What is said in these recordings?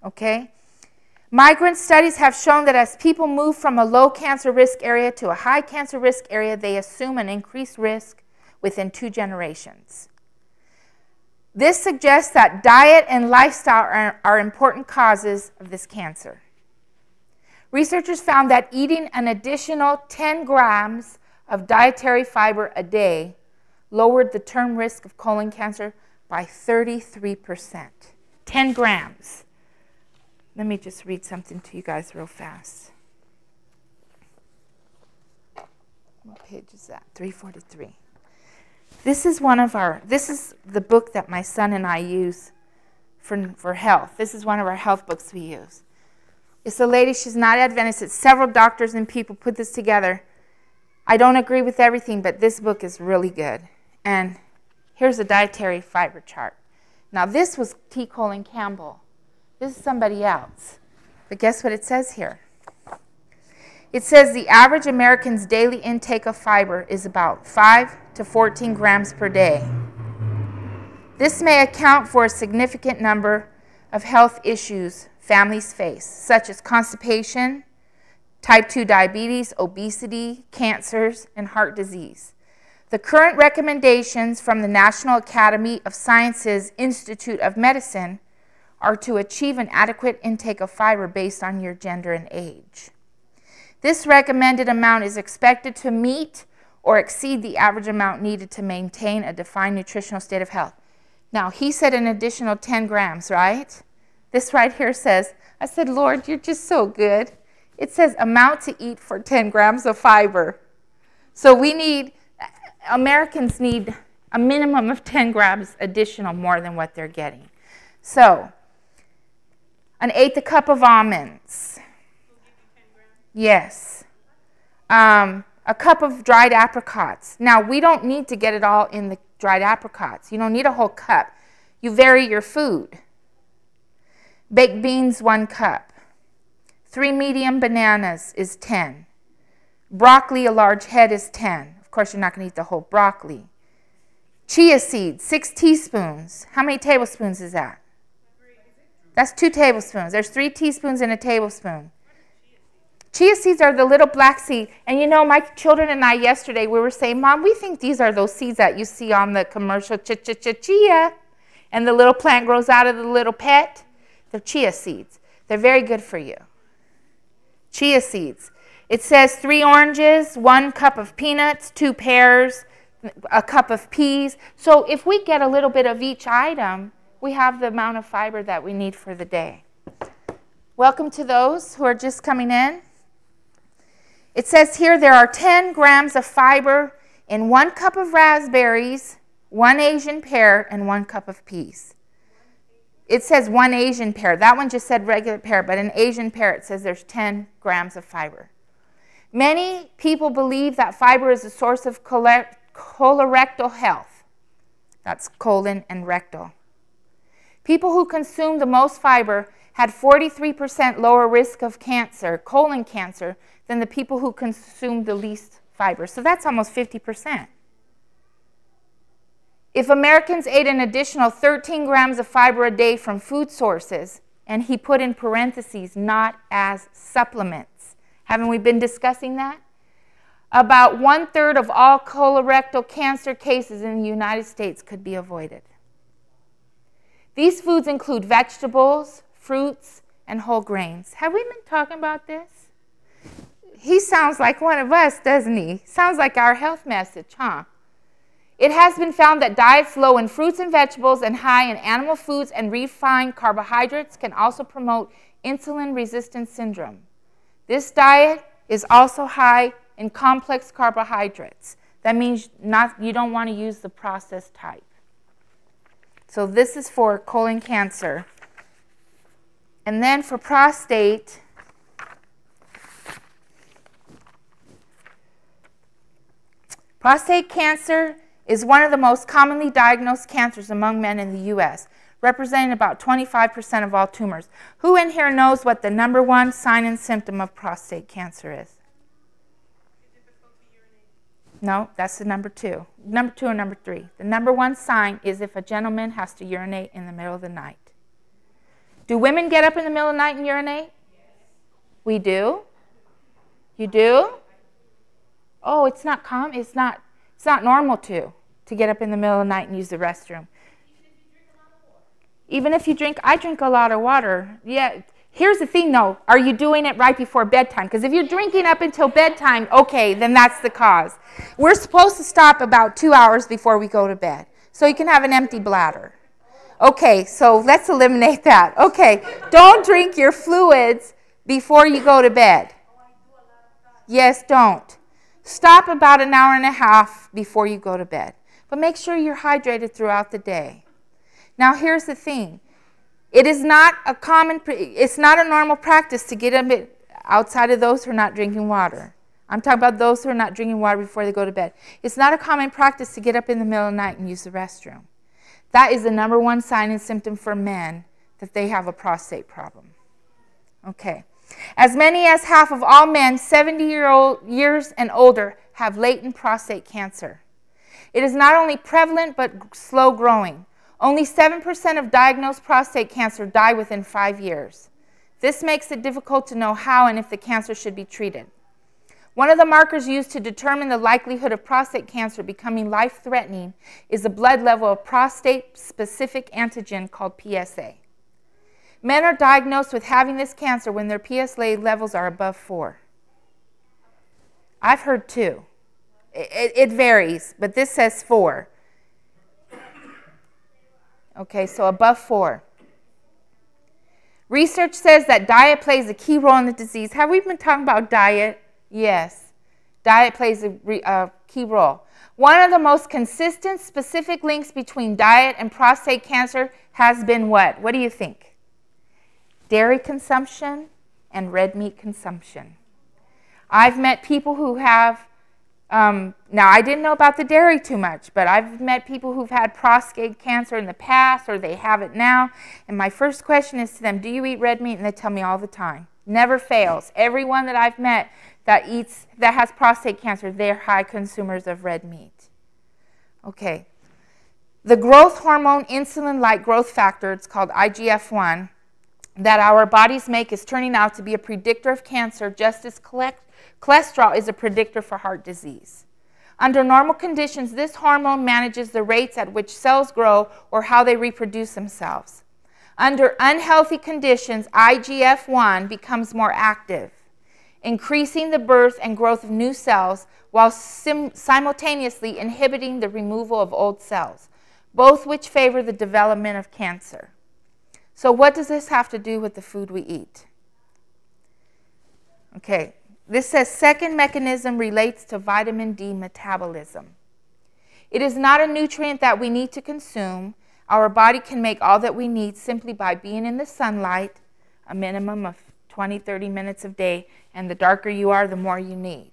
okay? Migrant studies have shown that as people move from a low cancer risk area to a high cancer risk area, they assume an increased risk within 2 generations. This suggests that diet and lifestyle are important causes of this cancer. Researchers found that eating an additional 10 grams of dietary fiber a day lowered the term risk of colon cancer by 33%. 10 grams. Let me just read something to you guys real fast. What page is that? 343. This is the book that my son and I use for health. This is one of our health books we use. It's a lady, she's not Adventist. It's several doctors and people put this together. I don't agree with everything, but this book is really good. And here's a dietary fiber chart. Now this was T. Colin Campbell. This is somebody else. But guess what it says here? It says the average American's daily intake of fiber is about 5 to 14 grams per day. This may account for a significant number of health issues families face, such as constipation, type 2 diabetes, obesity, cancers, and heart disease. The current recommendations from the National Academy of Sciences Institute of Medicine are to achieve an adequate intake of fiber based on your gender and age. This recommended amount is expected to meet or exceed the average amount needed to maintain a defined nutritional state of health. Now, he said an additional 10 grams, right? This right here says, I said, Lord, you're just so good. It says amount to eat for 10 grams of fiber. So Americans need a minimum of 10 grams additional more than what they're getting. So, an 1/8 cup of almonds. Yes. A cup of dried apricots. Now, we don't need to get it all in the dried apricots. You don't need a whole cup. You vary your food. Baked beans, 1 cup. 3 medium bananas is 10. Broccoli, a large head, is 10. Of course, you're not going to eat the whole broccoli. Chia seeds, 6 teaspoons. How many tablespoons is that? That's 2 tablespoons. There's 3 teaspoons in a tablespoon. Chia seeds are the little black seed. And you know, my children and I yesterday, we were saying, Mom, we think these are those seeds that you see on the commercial, chia. And the little plant grows out of the little pet. They're chia seeds. They're very good for you. Chia seeds. It says 3 oranges, 1 cup of peanuts, 2 pears, a cup of peas. So if we get a little bit of each item, we have the amount of fiber that we need for the day. Welcome to those who are just coming in. It says here there are 10 grams of fiber in 1 cup of raspberries, 1 Asian pear, and 1 cup of peas. It says 1 Asian pear. That one just said regular pear, but an Asian pear, it says there's 10 grams of fiber. Many people believe that fiber is a source of colorectal health. That's colon and rectal. People who consume the most fiber had 43% lower risk of cancer, colon cancer, than the people who consumed the least fiber. So that's almost 50%. If Americans ate an additional 13 grams of fiber a day from food sources, and he put in parentheses, not as supplements. Haven't we been discussing that? About 1/3 of all colorectal cancer cases in the United States could be avoided. These foods include vegetables, fruits, and whole grains. Have we been talking about this? He sounds like one of us, doesn't he? Sounds like our health message, huh? It has been found that diets low in fruits and vegetables and high in animal foods and refined carbohydrates can also promote insulin resistance syndrome. This diet is also high in complex carbohydrates. That means you don't want to use the processed type. So this is for colon cancer. And then for prostate, prostate cancer is one of the most commonly diagnosed cancers among men in the U.S., representing about 25% of all tumors. Who in here knows what the #1 sign and symptom of prostate cancer is? No, that's the number 2. Number 2 and number 3. The #1 sign is if a gentleman has to urinate in the middle of the night. Do women get up in the middle of the night and urinate? We do? You do? Oh, it's not common. It's not normal to get up in the middle of the night and use the restroom. Even if you drink, I drink a lot of water. Yeah. Here's the thing, though. Are you doing it right before bedtime? Because if you're drinking up until bedtime, okay, then that's the cause. We're supposed to stop about 2 hours before we go to bed, so you can have an empty bladder. Okay, so let's eliminate that. Okay, don't drink your fluids before you go to bed. Yes, don't. Stop about an hour and a half before you go to bed. But make sure you're hydrated throughout the day. Now, here's the thing. It is not it's not a normal practice to get up outside of those who are not drinking water. I'm talking about those who are not drinking water before they go to bed. It's not a common practice to get up in the middle of the night and use the restroom. That is the #1 sign and symptom for men that they have a prostate problem. Okay. As many as half of all men 70 years and older have latent prostate cancer. It is not only prevalent but slow growing. Only 7% of diagnosed prostate cancer die within 5 years. This makes it difficult to know how and if the cancer should be treated. One of the markers used to determine the likelihood of prostate cancer becoming life-threatening is the blood level of prostate-specific antigen called PSA. Men are diagnosed with having this cancer when their PSA levels are above 4. I've heard 2. It varies, but this says 4. Okay, so above 4. Research says that diet plays a key role in the disease. Have we been talking about diet? Yes. Diet plays a key role. One of the most consistent specific links between diet and prostate cancer has been what? What do you think? Dairy consumption and red meat consumption. I've met people who have now, I didn't know about the dairy too much, but I've met people who've had prostate cancer in the past or they have it now. And my first question is to them, do you eat red meat? And they tell me all the time. Never fails. Everyone that I've met that has prostate cancer, they're high consumers of red meat. Okay. The growth hormone insulin-like growth factor, it's called IGF-1, that our bodies make is turning out to be a predictor of cancer, just as cholesterol is a predictor for heart disease. Under normal conditions, this hormone manages the rates at which cells grow or how they reproduce themselves. Under unhealthy conditions, IGF-1 becomes more active, increasing the birth and growth of new cells while simultaneously inhibiting the removal of old cells, both which favor the development of cancer. So what does this have to do with the food we eat? Okay. This says second mechanism relates to vitamin D metabolism. It is not a nutrient that we need to consume. Our body can make all that we need simply by being in the sunlight, a minimum of 20-30 minutes a day, and the darker you are, the more you need.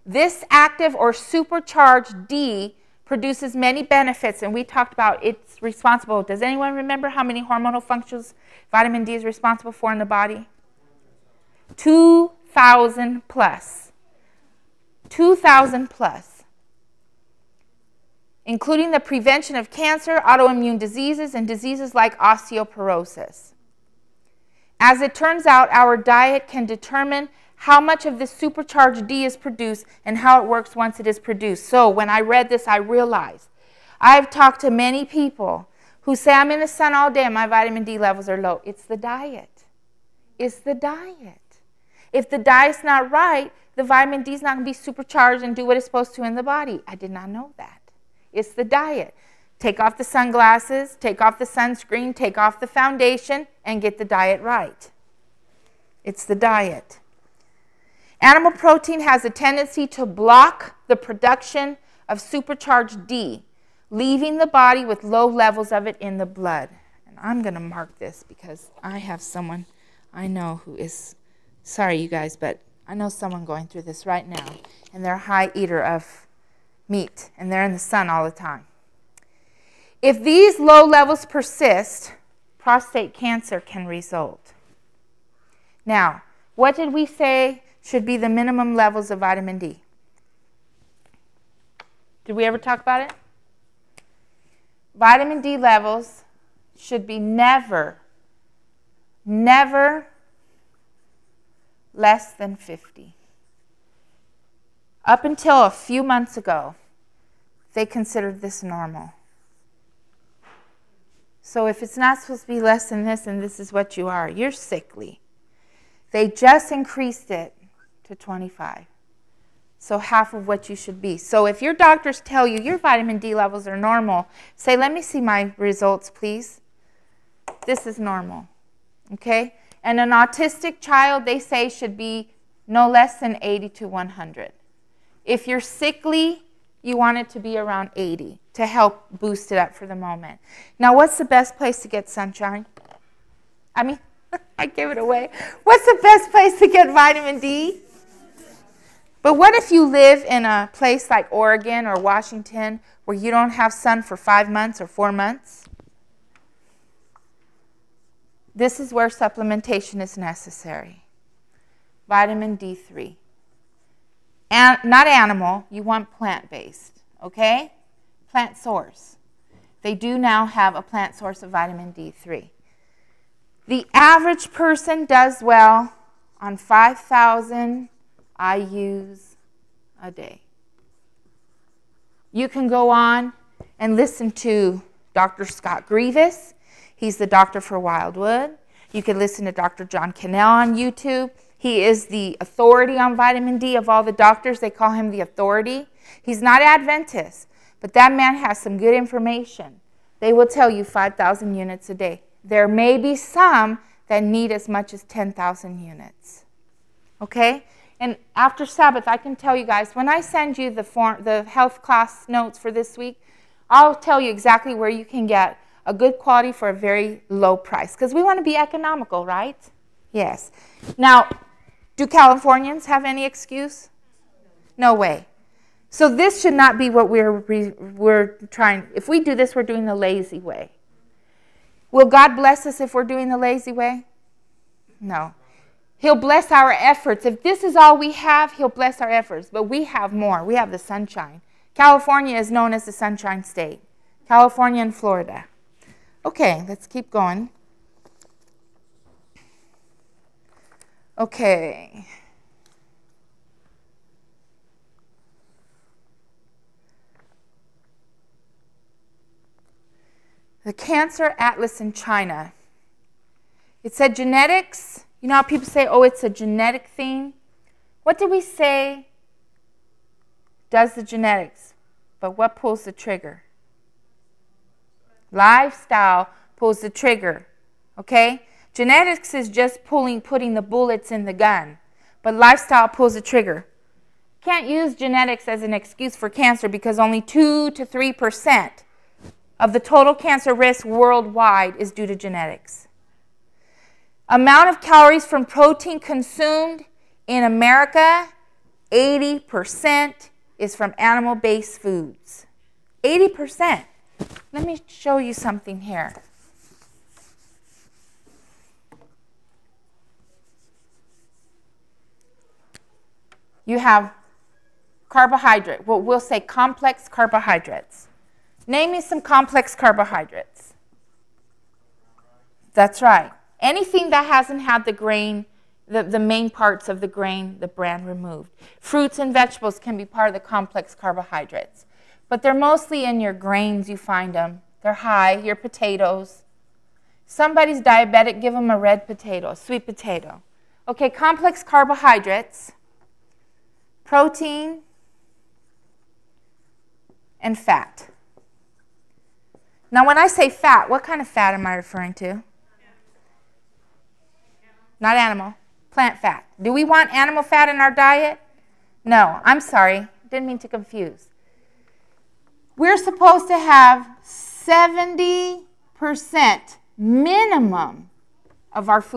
This active or supercharged D produces many benefits, and we talked about it's responsible. Does anyone remember how many hormonal functions vitamin D is responsible for in the body? 2,000 plus. 2,000 plus. Including the prevention of cancer, autoimmune diseases, and diseases like osteoporosis. As it turns out, our diet can determine how much of this supercharged D is produced and how it works once it is produced. So when I read this, I realized I've talked to many people who say, I'm in the sun all day and my vitamin D levels are low. It's the diet. It's the diet. If the diet's not right, the vitamin D is not going to be supercharged and do what it's supposed to in the body. I did not know that. It's the diet. Take off the sunglasses, take off the sunscreen, take off the foundation, and get the diet right. It's the diet. Animal protein has a tendency to block the production of supercharged D, leaving the body with low levels of it in the blood. And I'm going to mark this because I have someone I know who is... Sorry, you guys, but I know someone going through this right now, and they're a high eater of meat, and they're in the sun all the time. If these low levels persist, prostate cancer can result. Now, what did we say should be the minimum levels of vitamin D? Did we ever talk about it? Vitamin D levels should be never never less than 50. Up until a few months ago, they considered this normal. So if it's not supposed to be less than this and this is what you are, you're sickly. They just increased it to 25. So half of what you should be. So if your doctors tell you your vitamin D levels are normal, say, let me see my results, please. This is normal. Okay? And an autistic child, they say, should be no less than 80 to 100. If you're sickly, you want it to be around 80 to help boost it up for the moment. Now, what's the best place to get sunshine? I mean, I gave it away. What's the best place to get vitamin D? But what if you live in a place like Oregon or Washington where you don't have sun for 5 months or 4 months? This is where supplementation is necessary. Vitamin D3. And not animal, you want plant-based, okay? Plant source. They do now have a plant source of vitamin D3. The average person does well on 5,000 IUs a day. You can go on and listen to Dr. Scott Grievous. He's the doctor for Wildwood. You can listen to Dr. John Cannell on YouTube. He is the authority on vitamin D of all the doctors. They call him the authority. He's not Adventist, but that man has some good information. They will tell you 5,000 units a day. There may be some that need as much as 10,000 units. Okay? And after Sabbath, I can tell you guys, when I send you the health class notes for this week, I'll tell you exactly where you can get a good quality for a very low price. Because we want to be economical, right? Yes. Now, do Californians have any excuse? No way. So this should not be what we're trying. If we do this, we're doing the lazy way. Will God bless us if we're doing the lazy way? No. He'll bless our efforts. If this is all we have, He'll bless our efforts. But we have more. We have the sunshine. California is known as the Sunshine State. California and Florida. Okay, let's keep going. Okay. The Cancer Atlas in China. It said genetics. You know how people say, oh, it's a genetic thing? What did we say does the genetics? But what pulls the trigger? Lifestyle pulls the trigger. Okay? Genetics is just putting the bullets in the gun. But lifestyle pulls the trigger. Can't use genetics as an excuse for cancer because only 2 to 3% of the total cancer risk worldwide is due to genetics. Amount of calories from protein consumed in America, 80% is from animal-based foods. 80%. Let me show you something here. You have carbohydrate. Well, we'll say complex carbohydrates. Name me some complex carbohydrates. That's right. Anything that hasn't had the grain, the main parts of the grain, the bran removed. Fruits and vegetables can be part of the complex carbohydrates. But they're mostly in your grains, you find them. They're high, your potatoes. Somebody's diabetic, give them a red potato, a sweet potato. Okay, complex carbohydrates, protein, and fat. Now, when I say fat, what kind of fat am I referring to? Not animal, plant fat. Do we want animal fat in our diet? No, I'm sorry, didn't mean to confuse. We're supposed to have 70% minimum of our food